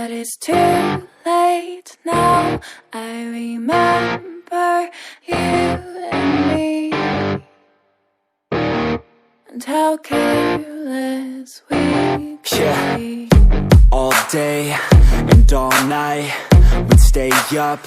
But it's too late now. I remember you and me, and how careless we could be. All day and all night, we'd stay up,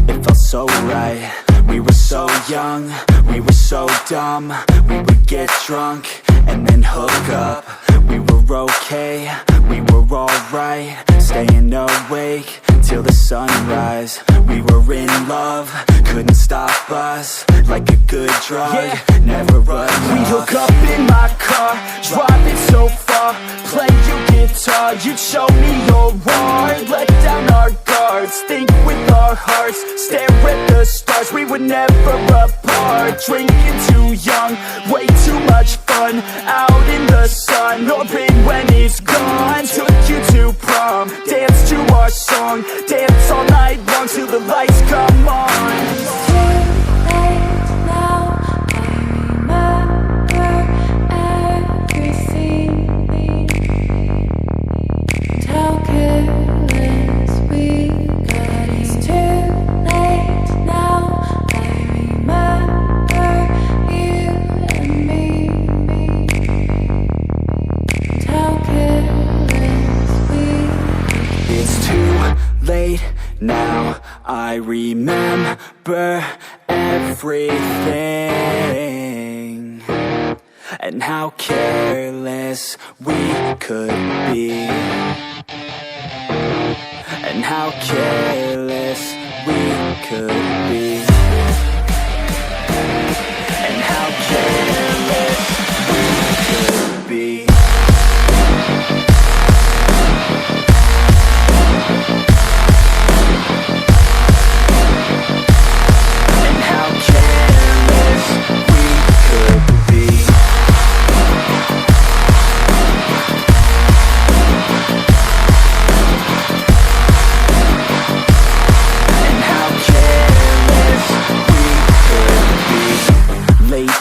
it felt so right. We were so young, we were so dumb. We would get drunk and then hook up. We were okay, we were alright, staying awake till the sunrise. We were in love, couldn't stop us, like a good drug, never enough. We hook up in my car, driving so far, play your guitar, you'd show me your art. Let down our guards, think with our hearts, stare at the stars, we were never apart. Drinking too young, way too much fun, out in the sun, hoping when it's gone. Took you to prom, dance to our song, dance all night long till the lights come on. It's too late now. I remember everything, and how careless we got. It's too late now. I remember you and me, and how careless we got. It's too late now, I remember everything, and how careless we could be, and how careless we could be, and how careless we could be.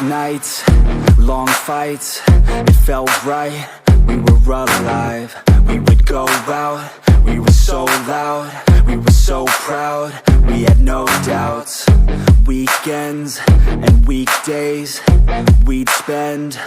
Nights, long fights, it felt right, we were alive. We would go out, we were so loud, we were so proud, we had no doubts. Weekends and weekdays, we'd spend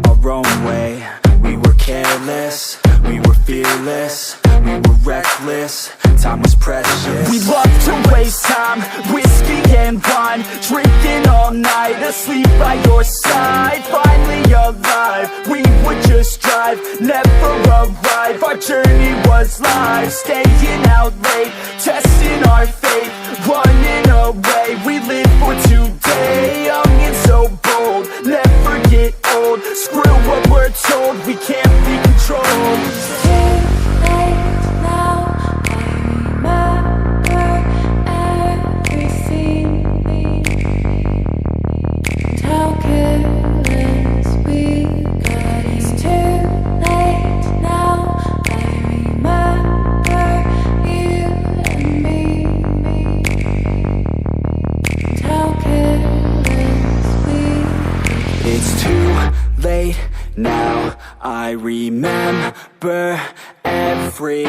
our own way. We were careless, we were fearless, we were reckless, time was precious. We loved to waste time, whiskey and wine, drinking all night, asleep by your side. Finally alive, we would just drive, never arrive. Our journey was live, staying out late, testing our fate, running away. We live for today, young and so bold, never get old. Screw what we're told, we can't be controlled. It's too late now. I remember everything, and how careless we got. It's too late now. I remember you and me, and how careless we got. It's too late now, I remember everything,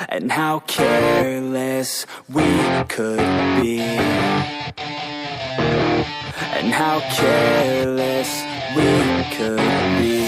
and how careless we could be, and how careless we could be.